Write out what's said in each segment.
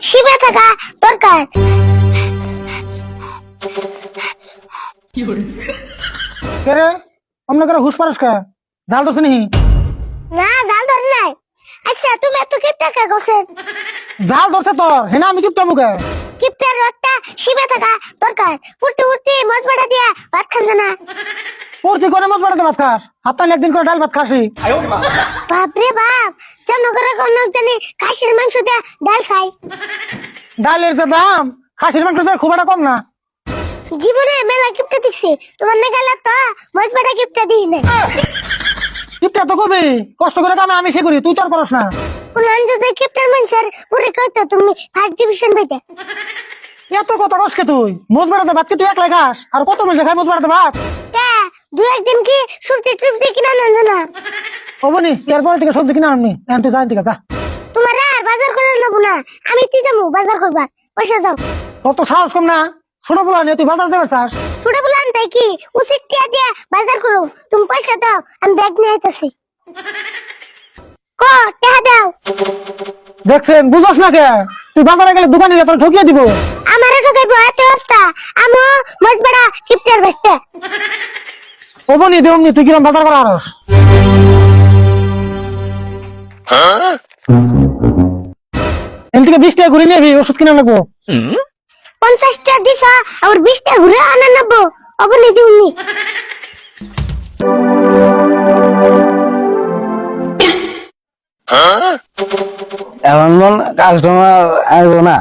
সীমা থাকা দরকার। কে রে অন্য করে হুশ পারস কে? জাল ধরছে নি? না জাল ধরে নাই। আচ্ছা তুমি এত কিপটা কে গোছেন? জাল ধরছে তোর হেনা আমি কিপটা মুখে কিপটার একটা সীমা থাকা দরকার। উঠতে উঠতে মজবাটা দিয়া ভাত খান না। পড়তি করে মাছ বাড়াতে ভাত খাস, সপ্তাহে একদিন করে ডাল ভাত খাসি। বাপরে বাপ, জামনগরের কোন জানি খাসির মাংস দিয়া ডাল খাই। ডালের যে দাম, খাসির মাংস যে খুব একটা কম না। জীবনে মেলা কিপটা দেখছি, তোমার না গেলে তো মজবাটা কিপটা দিই না। কিপটা তো কবি কষ্ট করে কামে আমি সে করি, তুই তোর করস না। কোন যদি কিপটার মানুষের পুরে কইতো তুমি ফার্স্ট ডিভিশন পাইতে। এত কথা কসকে তুই? মোজ বাড়াতে ভাত কি তুই একলাই খাস? আর কত মানুষ খায় মোজ বাড়াতে ভাত? কে দুই একদিন কি সবজি টবজি কিনা নেন না? হবনি এরপরে থেকে সবজি কিনে আনবি, এখন তুই যাই দিকে যা। তোমার আর বাজার করে নেবো না, আমি তুই যাবো বাজার করবা, পয়সা দাও। তোর তো সাহস কম না, ছোট বলা নিয়ে তুই বাজার যাবে চাস? ছোট বলে আনতে কি উচিত টিয়া দিয়ে বাজার করো, তুমি পয়সা দাও আমি ব্যাগ নিয়ে আইতাছি। ক টাকা দাও। দেখছেন বুঝস না কে? তুই বাজারে গেলে দোকানে গিয়ে তোর ঠকিয়ে দিব। আমারে ঠকাইবো এত অবস্থা, আমো মজবাড়া কিপটার বেচতে। হবনি দেবনি তুই কিরম বাজার করা আরস? এখান থেকে 20 টাকা ঘুরে নিবি, ওষুধ কিনে লাগবো। 50টা দিছ আর 20টা ঘুরে আনা নেবো, অবনি দিউনি। এখন মন কাস্টমার আসবো না।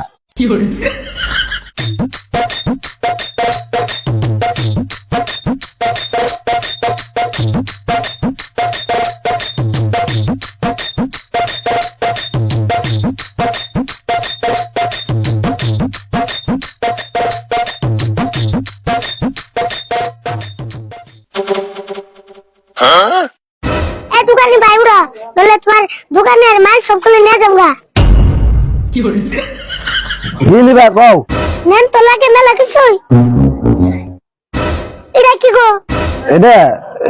এ দোকানি ভাই উড়া, বলে তোমার দোকানের মাল সবগুলো নিয়ে যাবো। দিলি বা কও। নেন তো লাগে মেলা কিছুই। এটা কি গো? এটা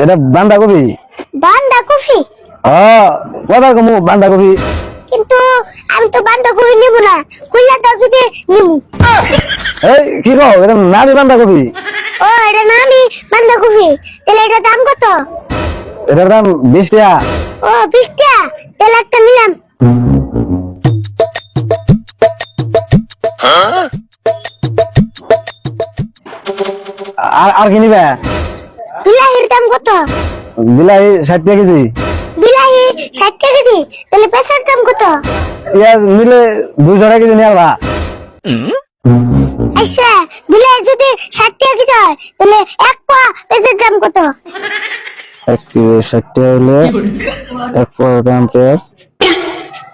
এটা বান্ধাকপি। বান্দা কফি? কথা কমু বান্ধাকপি। কিন্তু আমি তো বান্দা কফি নিব না, কইলা দাও যদি নিব। এই কি কও, এটা নামি বান্ধাকপি। ও এটা না আমি বান্দা কফি, তাহলে এটা দাম কত? এটার দাম 20 টাকা। ও 20 টাকা, তাহলে একটা নিলাম। আর আর কি নিবে? বিলাহির দাম কত? বিলাহি 60 টাকা কেজি। বিলাহি 60 টাকা কেজি, তাহলে পেঁচার দাম কত? পেঁয়াজ নিলে 200 টাকা কেজি নিয়ে আসবা। আচ্ছা বিলাহি যদি 60 টাকা কেজি হয়, তাহলে এক পোয়া পেঁচার দাম কত? 60 টাকা হলে 1 গ্রাম পেঁয়াজ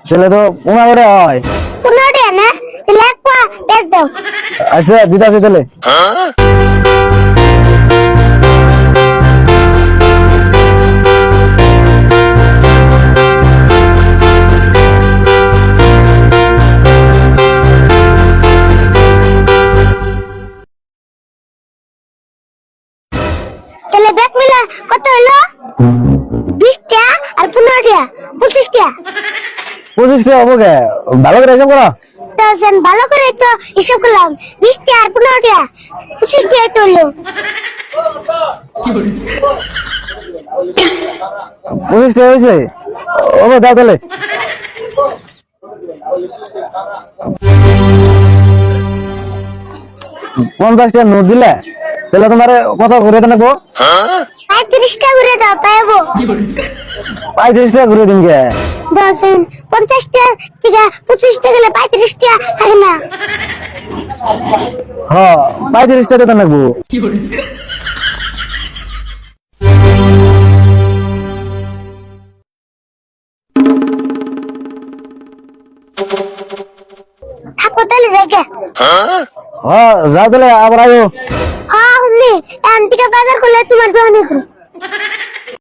তাহলে তো 15 টাকা হয়। 15 টাকা না, তাহলে এক পোয়া পেঁয়াজ দাও। আচ্ছা দিতাছি তাহলে। তাহলে ব্যাগ মিলা কত হলো? 20 টাকা আর 15 টাকা, 25 টাকা। 25 টাকা হবো কে? ভালো করে হিসাব করো। তো সেন ভালো করে তো হিসাব করলাম, 20 টাকা আর 15 টাকা, 25 টাকা তো হলো। 25 টাকা হয়েছে, ওকে দাও তাহলে। 50 টাকা নোট দিলে তাহলে তোমার কত ঘুরে নেবো? 35 টাকা করে দাও, পাইবো। 35 টাকা ঘুরে দিন কে? দশেন 50 টাকা থেকে 25 টাকা গেলে 35 টাকা থাকে না? হ্যাঁ 35 টাকা তো নেবো। থাকো তাহলে জায়গা। হ্যাঁ যাও তাহলে আবার আয়ো। হ্যাঁ হুমনি, এখন থেকে বাজার করলে তোমার জন্য করো।